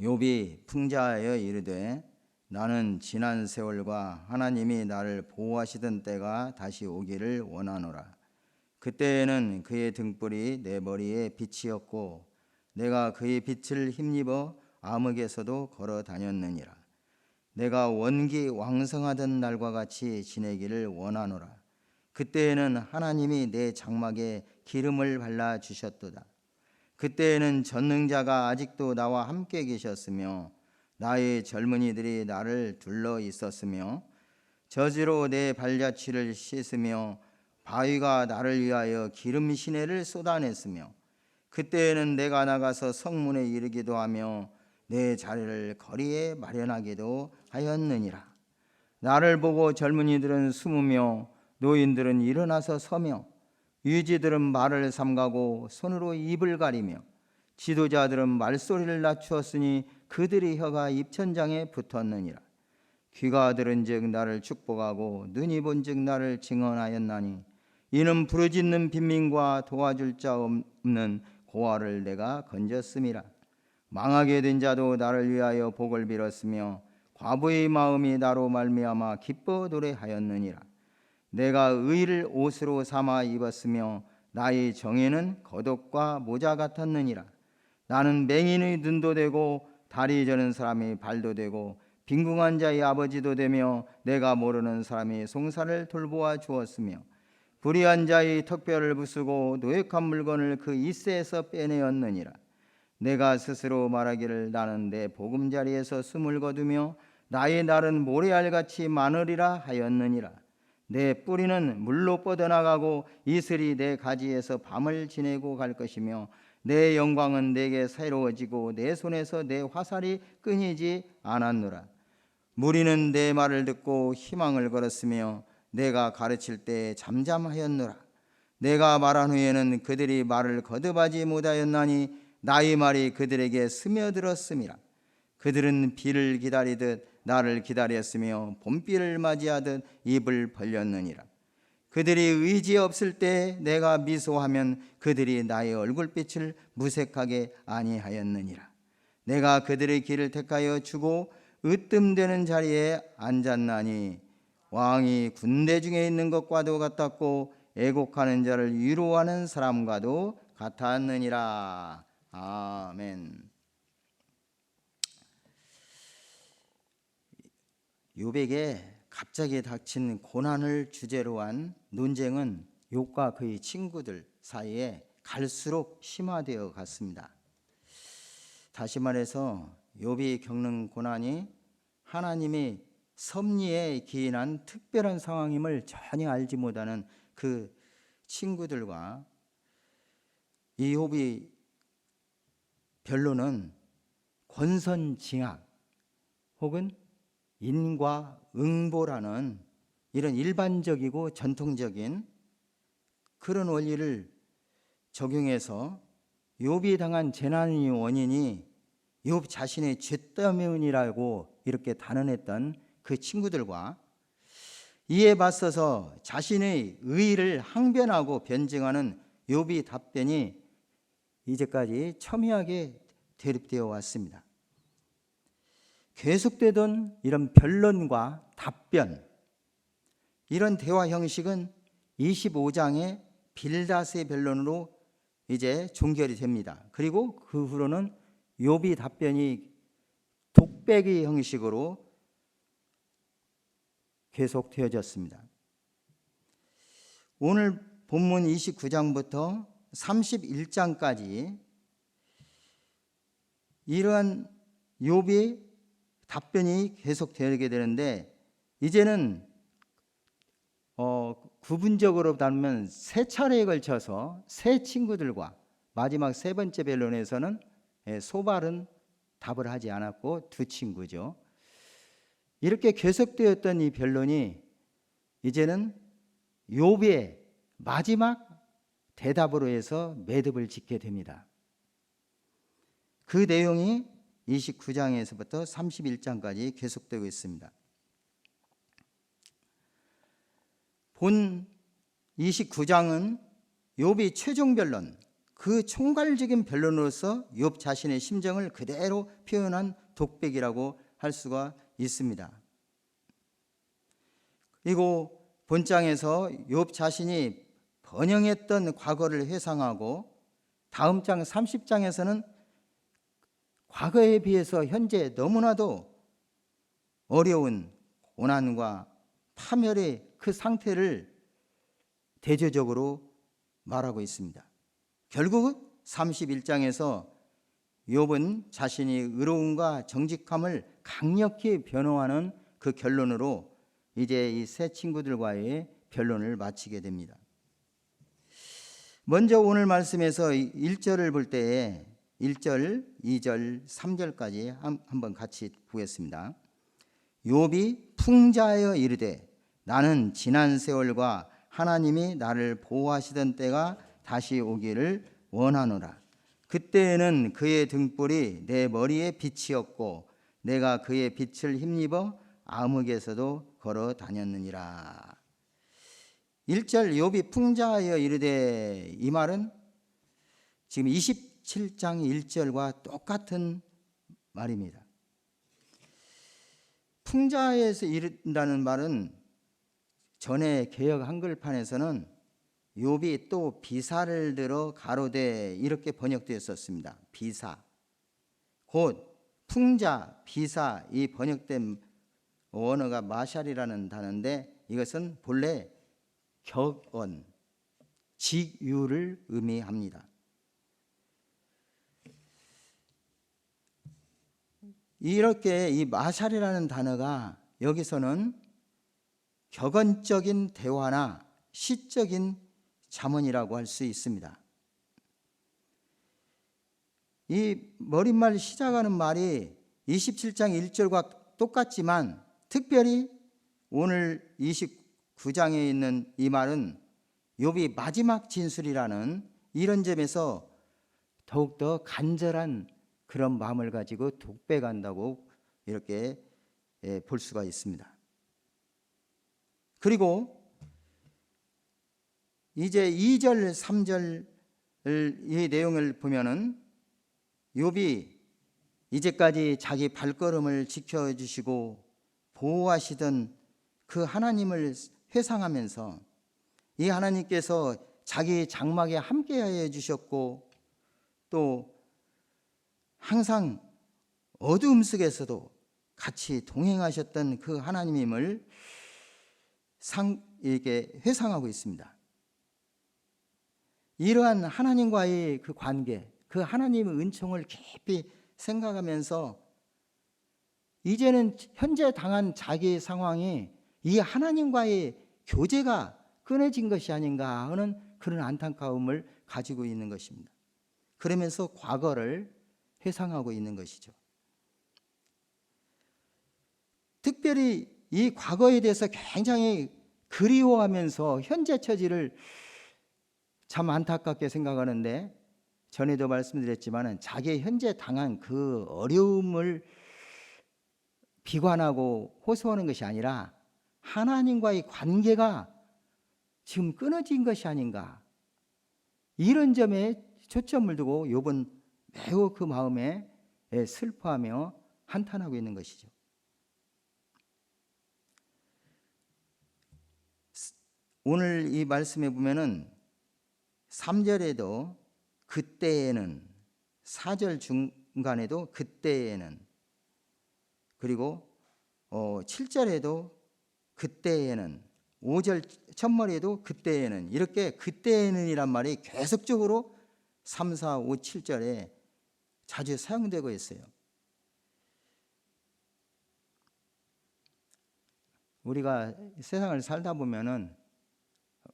욥이 풍자하여 이르되 나는 지난 세월과 하나님이 나를 보호하시던 때가 다시 오기를 원하노라. 그때에는 그의 등불이 내 머리에 빛이었고 내가 그의 빛을 힘입어 암흑에서도 걸어 다녔느니라. 내가 원기 왕성하던 날과 같이 지내기를 원하노라. 그때에는 하나님이 내 장막에 기름을 발라 주셨도다. 그때에는 전능자가 아직도 나와 함께 계셨으며 나의 젊은이들이 나를 둘러 있었으며 저지로 내 발자취를 씻으며 바위가 나를 위하여 기름 시내를 쏟아냈으며 그때에는 내가 나가서 성문에 이르기도 하며 내 자리를 거리에 마련하기도 하였느니라. 나를 보고 젊은이들은 숨으며 노인들은 일어나서 서며 유지들은 말을 삼가고 손으로 입을 가리며 지도자들은 말소리를 낮추었으니 그들의 혀가 입천장에 붙었느니라. 귀가 들은즉 나를 축복하고 눈이 본즉 나를 증언하였나니 이는 부르짖는 빈민과 도와줄 자 없는 고아를 내가 건졌음이라. 망하게 된 자도 나를 위하여 복을 빌었으며 과부의 마음이 나로 말미암아 기뻐 노래하였느니라. 내가 의를 옷으로 삼아 입었으며 나의 정의는 겉옷과 모자 같았느니라. 나는 맹인의 눈도 되고 다리 저는 사람의 발도 되고 빈궁한 자의 아버지도 되며 내가 모르는 사람의 송사를 돌보아 주었으며 불의한 자의 턱뼈를 부수고 노획한 물건을 그 이새에서 빼내었느니라. 내가 스스로 말하기를 나는 내 보금자리에서 숨을 거두며 나의 날은 모래알같이 많으리라 하였느니라. 내 뿌리는 물로 뻗어나가고 이슬이 내 가지에서 밤을 지내고 갈 것이며 내 영광은 내게 새로워지고 내 손에서 내 화살이 끊이지 않았노라. 무리는 내 말을 듣고 희망을 걸었으며 내가 가르칠 때 잠잠하였노라. 내가 말한 후에는 그들이 말을 거듭하지 못하였나니 나의 말이 그들에게 스며들었음이라. 그들은 비를 기다리듯 나를 기다렸으며 봄비를 맞이하듯 입을 벌렸느니라. 그들이 의지 없을 때 내가 미소하면 그들이 나의 얼굴빛을 무색하게 아니하였느니라. 내가 그들의 길을 택하여 주고 으뜸되는 자리에 앉았나니 왕이 군대 중에 있는 것과도 같았고 애곡하는 자를 위로하는 사람과도 같았느니라. 아멘. 욥에게 갑자기 닥친 고난을 주제로 한 논쟁은 욥과 그의 친구들 사이에 갈수록 심화되어 갔습니다. 다시 말해서 욥이 겪는 고난이 하나님이 섭리에 기인한 특별한 상황임을 전혀 알지 못하는 그 친구들과 이 욥의 변론은 권선징악 혹은 인과응보라는 이런 일반적이고 전통적인 그런 원리를 적용해서 욥이 당한 재난의 원인이 욥 자신의 죄 때문이라고 이렇게 단언했던 그 친구들과 이에 맞서서 자신의 의의를 항변하고 변증하는 욥의 답변이 이제까지 첨예하게 대립되어 왔습니다. 계속되던 이런 변론과 답변, 이런 대화 형식은 25장의 빌닷의 변론으로 이제 종결이 됩니다. 그리고 그 후로는 욥의 답변이 독백의 형식으로 계속되어졌습니다. 오늘 본문 29장부터 31장까지 이러한 욥의 답변이 계속되게 되는데 이제는 구분적으로 보면 세 차례에 걸쳐서 세 친구들과 마지막 세 번째 변론에서는 소발은 답을 하지 않았고 두 친구죠. 이렇게 계속되었던 이 변론이 이제는 욥의 마지막 대답으로 해서 매듭을 짓게 됩니다. 그 내용이 29장에서부터 31장까지 계속되고 있습니다. 본 29장은 욥의 최종 변론, 그 총괄적인 변론으로서 욥 자신의 심정을 그대로 표현한 독백이라고 할 수가 있습니다. 그리고 본장에서 욥 자신이 번영했던 과거를 회상하고 다음 장 30장에서는 과거에 비해서 현재 너무나도 어려운 고난과 파멸의 그 상태를 대조적으로 말하고 있습니다. 결국 31장에서 욥은 자신이 의로움과 정직함을 강력히 변호하는 그 결론으로 이제 이 세 친구들과의 변론을 마치게 됩니다. 먼저 오늘 말씀에서 1절을 볼 때에 1절, 2절, 3절까지 한번 같이 보겠습니다. 욥이 풍자하여 이르되 나는 지난 세월과 하나님이 나를 보호하시던 때가 다시 오기를 원하노라. 그때에는 그의 등불이 내 머리에 빛이었고 내가 그의 빛을 힘입어 암흑에서도 걸어 다녔느니라. 1절 욥이 풍자하여 이르되, 이 말은 지금 27장 1절과 똑같은 말입니다. 풍자에서 이른다는 말은 전에 개역 한글판에서는 욥이 또 비사를 들어 가로되 이렇게 번역되었었습니다. 비사. 곧 풍자, 비사, 이 번역된 원어가 마샬이라는 단어인데 이것은 본래 격언, 직유를 의미합니다. 이렇게 이 마샬이라는 단어가 여기서는 격언적인 대화나 시적인 잠언이라고 할 수 있습니다. 이 머릿말 시작하는 말이 27장 1절과 똑같지만 특별히 오늘 29장에 있는 이 말은 욥이 마지막 진술이라는 이런 점에서 더욱더 간절한 그런 마음을 가지고 독백한다고 이렇게 볼 수가 있습니다. 그리고 이제 2절, 3절 이 내용을 보면은 욥이 이제까지 자기 발걸음을 지켜주시고 보호하시던 그 하나님을 회상하면서 이 하나님께서 자기 장막에 함께하여 주셨고 또 항상 어두움 속에서도 같이 동행하셨던 그 하나님임을 이렇게 회상하고 있습니다. 이러한 하나님과의 그 관계, 그 하나님의 은총을 깊이 생각하면서 이제는 현재 당한 자기의 상황이 이 하나님과의 교제가 끊어진 것이 아닌가 하는 그런 안타까움을 가지고 있는 것입니다. 그러면서 과거를 회상하고 있는 것이죠. 특별히 이 과거에 대해서 굉장히 그리워하면서 현재 처지를 참 안타깝게 생각하는데, 전에도 말씀드렸지만 자기의 현재 당한 그 어려움을 비관하고 호소하는 것이 아니라 하나님과의 관계가 지금 끊어진 것이 아닌가, 이런 점에 초점을 두고 욥은 매우 그 마음에 슬퍼하며 한탄하고 있는 것이죠. 오늘 이 말씀에 보면은 3절에도 그때에는, 4절 중간에도 그때에는, 그리고 7절에도 그때에는, 5절 첫머리에도 그때에는, 이렇게 그때에는 이란 말이 계속적으로 3, 4, 5, 7절에 자주 사용되고 있어요. 우리가 세상을 살다 보면은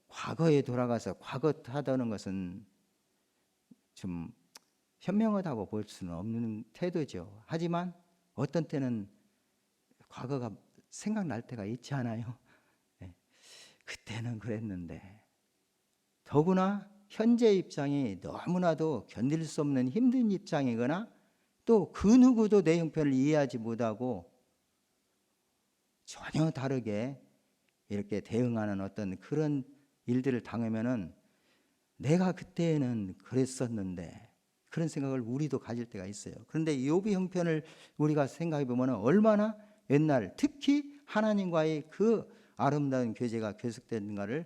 과거에 돌아가서 과거 탓하는 것은 좀 현명하다고 볼 수는 없는 태도죠. 하지만 어떤 때는 과거가 생각날 때가 있지 않아요? 네. 그때는 그랬는데, 더구나 현재 입장이 너무나도 견딜 수 없는 힘든 입장이거나 또 그 누구도 내 형편을 이해하지 못하고 전혀 다르게 이렇게 대응하는 어떤 그런 일들을 당하면은 내가 그때는 그랬었는데, 그런 생각을 우리도 가질 때가 있어요. 그런데 욥의 형편을 우리가 생각해 보면 얼마나 옛날, 특히 하나님과의 그 아름다운 교제가 계속되는가를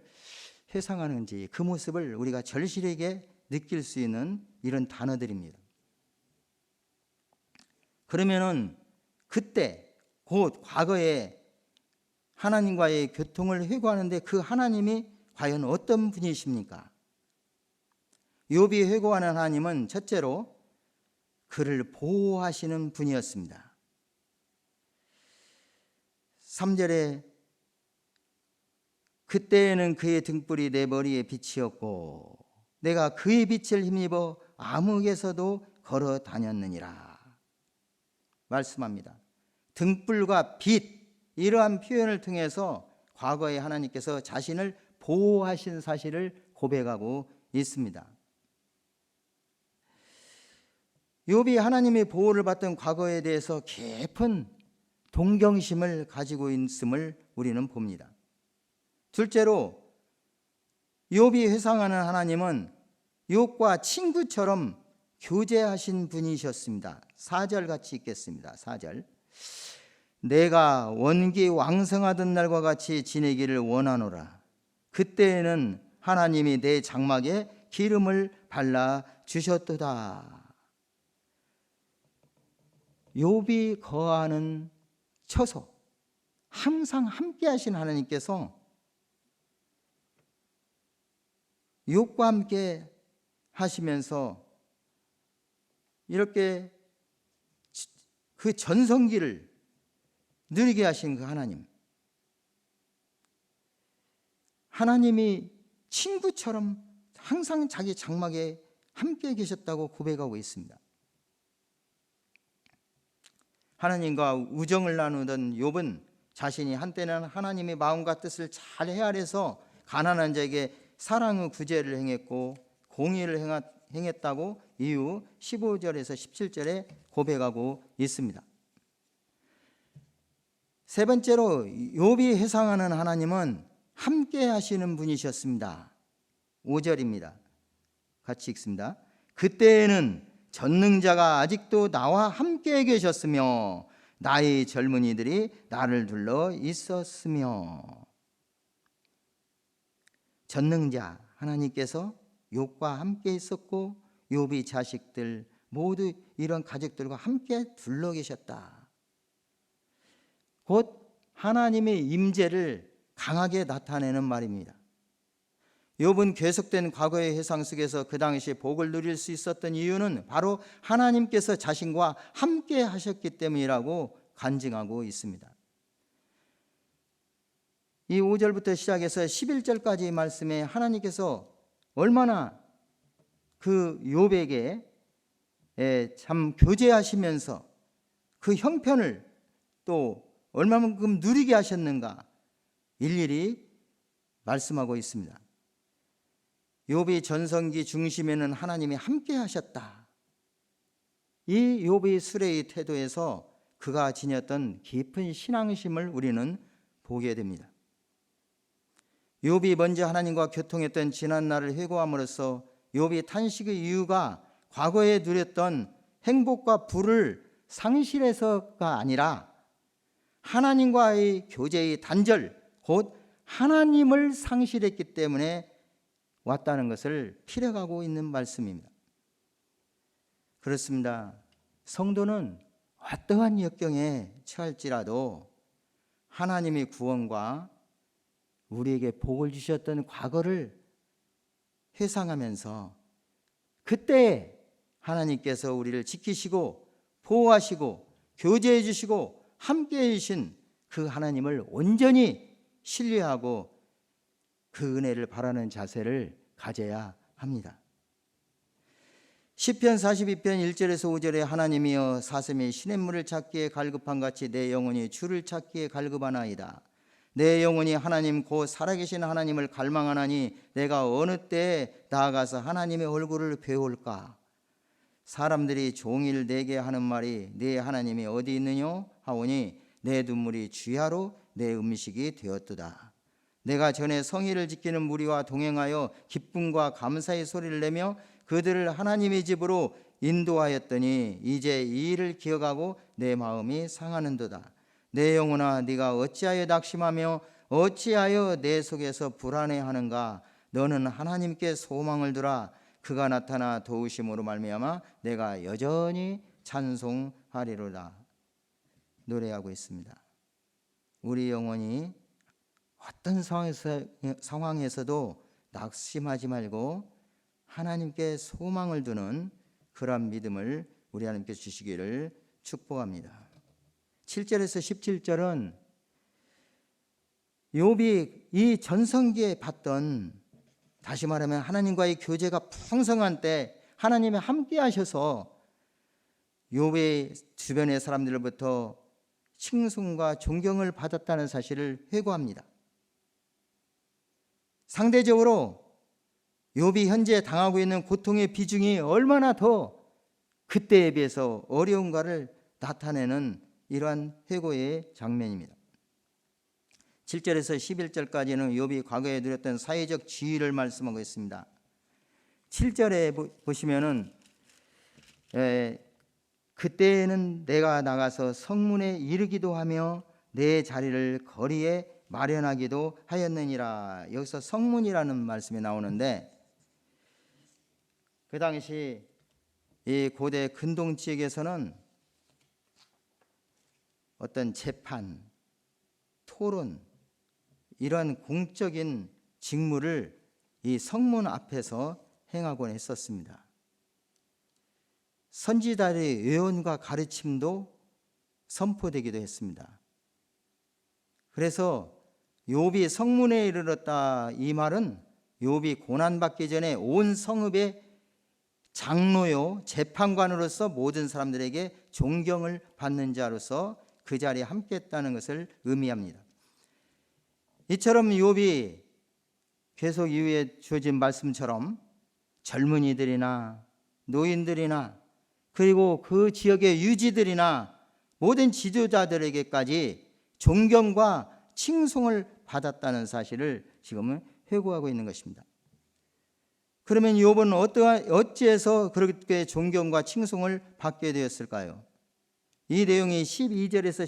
회상하는지, 그 모습을 우리가 절실하게 느낄 수 있는 이런 단어들입니다. 그러면은 그때 곧 과거에 하나님과의 교통을 회고하는데 그 하나님이 과연 어떤 분이십니까? 욥이 회고하는 하나님은 첫째로 그를 보호하시는 분이었습니다. 3절에 그때에는 그의 등불이 내 머리에 빛이었고 내가 그의 빛을 힘입어 암흑에서도 걸어 다녔느니라 말씀합니다. 등불과 빛, 이러한 표현을 통해서 과거에 하나님께서 자신을 보호하신 사실을 고백하고 있습니다. 욥이 하나님의 보호를 받던 과거에 대해서 깊은 동경심을 가지고 있음을 우리는 봅니다. 둘째로 욥이 회상하는 하나님은 욥과 친구처럼 교제하신 분이셨습니다. 4절 같이 읽겠습니다. 4절. 내가 원기 왕성하던 날과 같이 지내기를 원하노라. 그때에는 하나님이 내 장막에 기름을 발라 주셨도다. 욥이 거하는 처소, 항상 함께 하신 하나님께서 욥과 함께 하시면서 이렇게 그 전성기를 누리게 하신 그 하나님이 친구처럼 항상 자기 장막에 함께 계셨다고 고백하고 있습니다. 하나님과 우정을 나누던 욥은 자신이 한때는 하나님의 마음과 뜻을 잘 헤아려서 가난한 자에게 사랑의 구제를 행했고 공의를 행했다고 이후 15절에서 17절에 고백하고 있습니다. 세 번째로 욥이 회상하는 하나님은 함께 하시는 분이셨습니다. 5절입니다. 같이 읽습니다. 그때에는 전능자가 아직도 나와 함께 계셨으며 나의 젊은이들이 나를 둘러 있었으며. 전능자 하나님께서 욥과 함께 있었고 욥의 자식들 모두 이런 가족들과 함께 둘러 계셨다. 곧 하나님의 임재를 강하게 나타내는 말입니다. 욥은 계속된 과거의 회상 속에서 그 당시 복을 누릴 수 있었던 이유는 바로 하나님께서 자신과 함께 하셨기 때문이라고 간증하고 있습니다. 이 5절부터 시작해서 11절까지의 말씀에 하나님께서 얼마나 그 욥에게 참 교제하시면서 그 형편을 또 얼마만큼 누리게 하셨는가 일일이 말씀하고 있습니다. 욥의 전성기 중심에는 하나님이 함께 하셨다. 이 욥의 수레의 태도에서 그가 지녔던 깊은 신앙심을 우리는 보게 됩니다. 욥이 먼저 하나님과 교통했던 지난 날을 회고함으로써 욥이 탄식의 이유가 과거에 누렸던 행복과 부를 상실해서가 아니라 하나님과의 교제의 단절, 곧 하나님을 상실했기 때문에 왔다는 것을 피력하고 있는 말씀입니다. 그렇습니다. 성도는 어떠한 역경에 처할지라도 하나님의 구원과 우리에게 복을 주셨던 과거를 회상하면서 그때 하나님께서 우리를 지키시고 보호하시고 교제해 주시고 함께해 주신 그 하나님을 온전히 신뢰하고 그 은혜를 바라는 자세를 가져야 합니다. 시편 42편 1절에서 5절에 하나님이여 사슴이 시냇물을 찾기에 갈급한 같이 내 영혼이 주를 찾기에 갈급하나이다. 내 영혼이 하나님 곧 살아계신 하나님을 갈망하나니 내가 어느 때에 나아가서 하나님의 얼굴을 배울까. 사람들이 종일 내게 하는 말이 네 하나님이 어디 있느냐 하오니 내 눈물이 주야로 내 음식이 되었도다. 내가 전에 성의를 지키는 무리와 동행하여 기쁨과 감사의 소리를 내며 그들을 하나님의 집으로 인도하였더니 이제 이 일을 기억하고 내 마음이 상하는도다. 내 영혼아, 네가 어찌하여 낙심하며 어찌하여 내 속에서 불안해하는가? 너는 하나님께 소망을 두라. 그가 나타나 도우심으로 말미암아 내가 여전히 찬송하리로다. 노래하고 있습니다. 우리 영혼이 어떤 상황에서도 낙심하지 말고 하나님께 소망을 두는 그러한 믿음을 우리 하나님께 주시기를 축복합니다. 7절에서 17절은 욥이 이 전성기에 봤던, 다시 말하면 하나님과의 교제가 풍성한 때 하나님이 함께 하셔서 욥의 주변의 사람들로부터 칭송과 존경을 받았다는 사실을 회고합니다. 상대적으로 욥이 현재 당하고 있는 고통의 비중이 얼마나 더 그때에 비해서 어려운가를 나타내는 이러한 회고의 장면입니다. 7절에서 11절까지는 욥이 과거에 누렸던 사회적 지위를 말씀하고 있습니다. 7절에 보시면은 그때에는 내가 나가서 성문에 이르기도 하며 내 자리를 거리에 마련하기도 하였느니라. 여기서 성문이라는 말씀이 나오는데, 그 당시 이 고대 근동 지역에서는 어떤 재판, 토론, 이런 공적인 직무를 이 성문 앞에서 행하곤 했었습니다. 선지자의 예언과 가르침도 선포되기도 했습니다. 그래서 욥이 성문에 이르렀다, 이 말은 욥이 고난받기 전에 온 성읍의 장로요 재판관으로서 모든 사람들에게 존경을 받는 자로서 그 자리에 함께했다는 것을 의미합니다. 이처럼 욥이 계속 이후에 주어진 말씀처럼 젊은이들이나 노인들이나 그리고 그 지역의 유지들이나 모든 지도자들에게까지 존경과 칭송을 받았다는 사실을 지금은 회고하고 있는 것입니다. 그러면 욥은 어찌해서 그렇게 존경과 칭송을 받게 되었을까요? 이 내용이 12절에서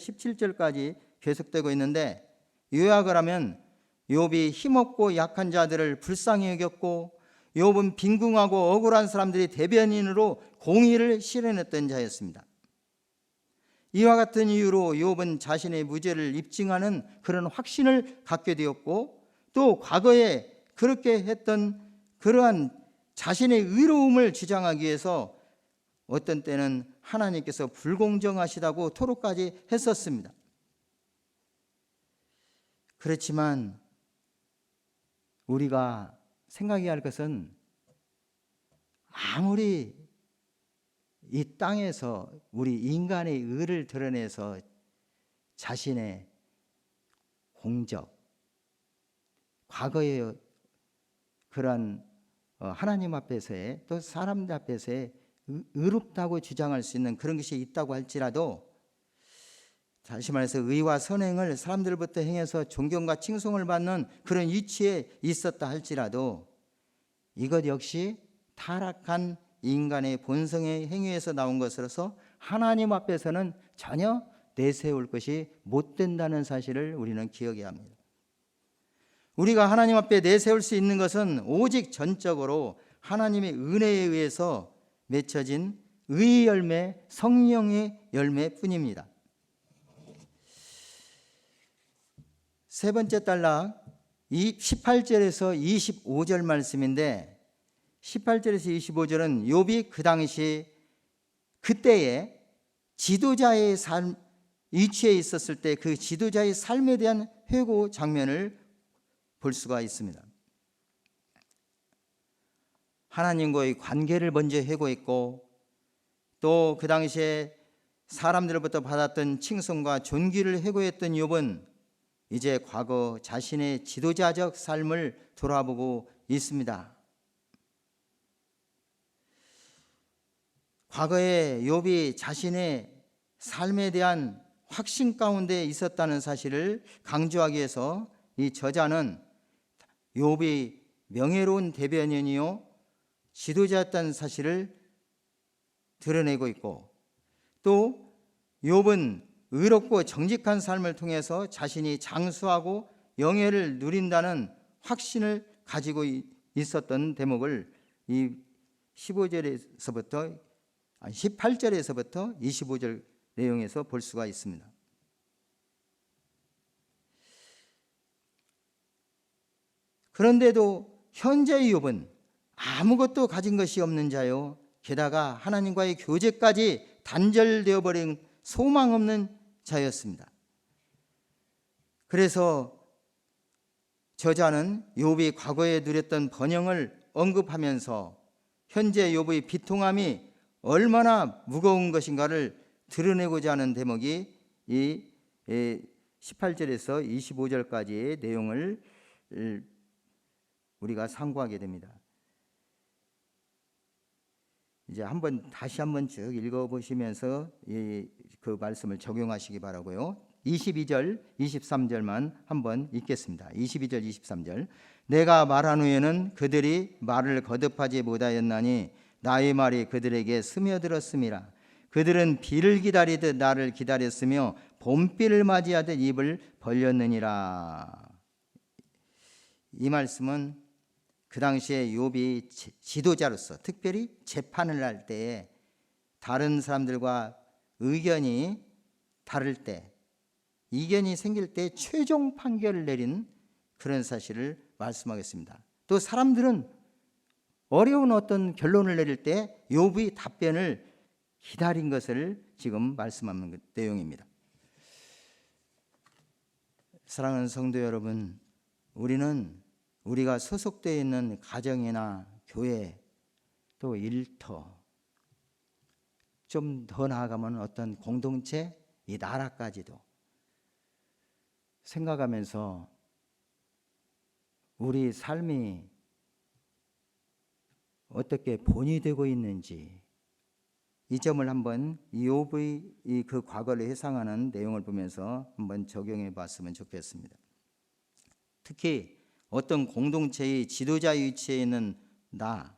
17절까지 계속되고 있는데, 요약을 하면 욥이 힘없고 약한 자들을 불쌍히 여겼고 욥은 빈궁하고 억울한 사람들이 대변인으로 공의를 실현했던 자였습니다. 이와 같은 이유로 욥은 자신의 무죄를 입증하는 그런 확신을 갖게 되었고, 또 과거에 그렇게 했던 그러한 자신의 의로움을 주장하기 위해서 어떤 때는 하나님께서 불공정하시다고 토로까지 했었습니다. 그렇지만 우리가 생각해야 할 것은, 아무리 이 땅에서 우리 인간의 의를 드러내서 자신의 공적, 과거의 그러한 하나님 앞에서의, 또 사람들 앞에서의 의롭다고 주장할 수 있는 그런 것이 있다고 할지라도, 다시 말해서 의와 선행을 사람들부터 행해서 존경과 칭송을 받는 그런 위치에 있었다 할지라도, 이것 역시 타락한 인간의 본성의 행위에서 나온 것으로서 하나님 앞에서는 전혀 내세울 것이 못 된다는 사실을 우리는 기억해야 합니다. 우리가 하나님 앞에 내세울 수 있는 것은 오직 전적으로 하나님의 은혜에 의해서 맺혀진 의의 열매, 성령의 열매뿐입니다. 세 번째 단락 18절에서 25절 말씀인데, 18절에서 25절은 욥이 그 당시 그때의 지도자의 삶 위치에 있었을 때 그 지도자의 삶에 대한 회고 장면을 볼 수가 있습니다. 하나님과의 관계를 먼저 회고했고, 또 그 당시에 사람들로부터 받았던 칭송과 존귀를 회고했던 욥은 이제 과거 자신의 지도자적 삶을 돌아보고 있습니다. 과거에 욥이 자신의 삶에 대한 확신 가운데 있었다는 사실을 강조하기 위해서 이 저자는 욥이 명예로운 대변인이요 지도자였다는 사실을 드러내고 있고, 또 욥은 의롭고 정직한 삶을 통해서 자신이 장수하고 영예를 누린다는 확신을 가지고 있었던 대목을 이 18절에서부터 25절 내용에서 볼 수가 있습니다. 그런데도 현재 욥은 아무것도 가진 것이 없는 자요, 게다가 하나님과의 교제까지 단절되어 버린 소망 없는 자였습니다. 그래서 저자는 욥이 과거에 누렸던 번영을 언급하면서 현재 욥의 비통함이 얼마나 무거운 것인가를 드러내고자 하는 대목이 이 18절에서 25절까지의 내용을 우리가 상고하게 됩니다. 이제 다시 한번 쭉 읽어보시면서 그 말씀을 적용하시기 바라고요. 22절, 23절만 한번 읽겠습니다. 22절, 23절. 내가 말한 후에는 그들이 말을 거듭하지 못하였나니 나의 말이 그들에게 스며들었음이라. 그들은 비를 기다리듯 나를 기다렸으며 봄비를 맞이하듯 입을 벌렸느니라. 이 말씀은 그 당시에 욥이 지도자로서 특별히 재판을 할 때에 다른 사람들과 의견이 다를 때, 이견이 생길 때 최종 판결을 내린 그런 사실을 말씀하겠습니다. 또 사람들은 어려운 어떤 결론을 내릴 때 욥의 답변을 기다린 것을 지금 말씀하는 내용입니다. 사랑하는 성도 여러분, 우리가 소속되어 있는 가정이나 교회, 또 일터, 좀 더 나아가면 어떤 공동체, 이 나라까지도 생각하면서 우리 삶이 어떻게 본이 되고 있는지, 이 점을 한번 욥의 그 과거를 회상하는 내용을 보면서 한번 적용해 봤으면 좋겠습니다. 특히 어떤 공동체의 지도자 위치에 있는 나,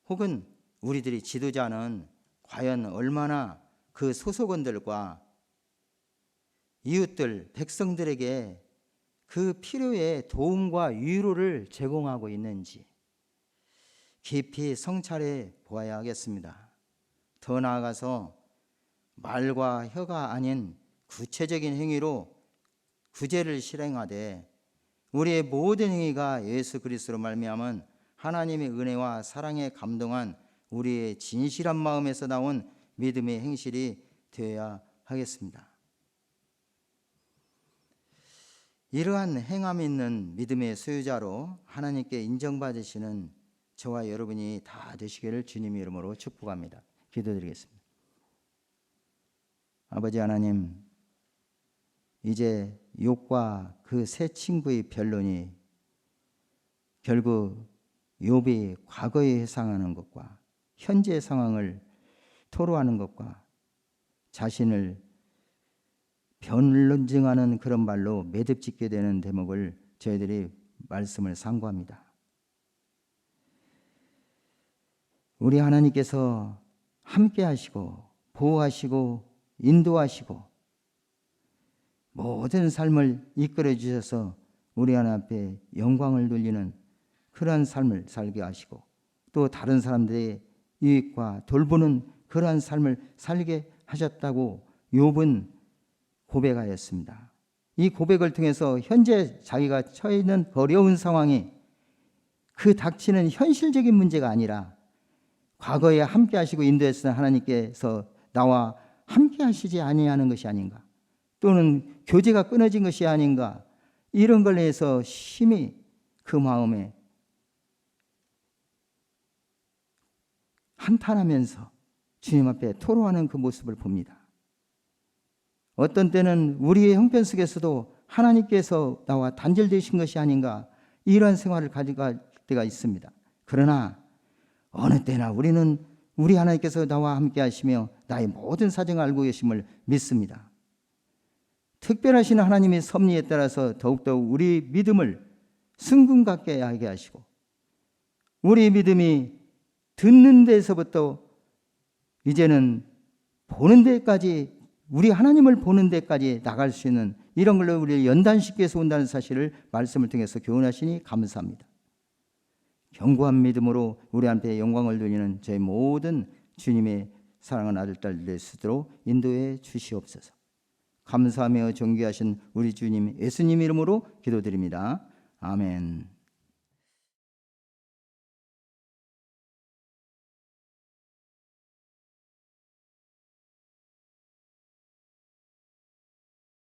혹은 우리들이 지도자는 과연 얼마나 그 소속원들과 이웃들, 백성들에게 그 필요의 도움과 위로를 제공하고 있는지 깊이 성찰해 보아야 하겠습니다. 더 나아가서 말과 혀가 아닌 구체적인 행위로 구제를 실행하되 우리의 모든 행위가 예수 그리스도로 말미암은 하나님의 은혜와 사랑에 감동한 우리의 진실한 마음에서 나온 믿음의 행실이 되어야 하겠습니다. 이러한 행함 있는 믿음의 소유자로 하나님께 인정받으시는 저와 여러분이 다 되시기를 주님의 이름으로 축복합니다. 기도드리겠습니다. 아버지 하나님, 이제 욥과 그 세 친구의 변론이 결국 욥이 과거에 회상하는 것과 현재 상황을 토로하는 것과 자신을 변론증하는 그런 말로 매듭짓게 되는 대목을 저희들이 말씀을 상고합니다. 우리 하나님께서 함께 하시고 보호하시고 인도하시고 모든 삶을 이끌어 주셔서 우리 하나님 앞에 영광을 돌리는 그러한 삶을 살게 하시고 또 다른 사람들의 유익과 돌보는 그러한 삶을 살게 하셨다고 욥은 고백하였습니다. 이 고백을 통해서 현재 자기가 처해 있는 어려운 상황이 그 닥치는 현실적인 문제가 아니라 과거에 함께 하시고 인도했던 하나님께서 나와 함께 하시지 아니하는 것이 아닌가, 또는 교제가 끊어진 것이 아닌가, 이런 걸 해서 심히 그 마음에 한탄하면서 주님 앞에 토로하는 그 모습을 봅니다. 어떤 때는 우리의 형편 속에서도 하나님께서 나와 단절되신 것이 아닌가, 이러한 생활을 가져갈 때가 있습니다. 그러나 어느 때나 우리는 우리 하나님께서 나와 함께 하시며 나의 모든 사정을 알고 계심을 믿습니다. 특별하신 하나님의 섭리에 따라서 더욱더 우리 믿음을 순금 같게 하게 하시고 우리 믿음이 듣는 데서부터 이제는 보는 데까지, 우리 하나님을 보는 데까지 나갈 수 있는 이런 걸로 우리를 연단시키기 위해서 온다는 사실을 말씀을 통해서 교훈하시니 감사합니다. 견고한 믿음으로 우리 앞에 영광을 돌리는 저희 모든 주님의 사랑하는 아들 딸 될 수 있도록 인도해 주시옵소서. 감사하며 존귀하신 우리 주님 예수님 이름으로 기도드립니다. 아멘.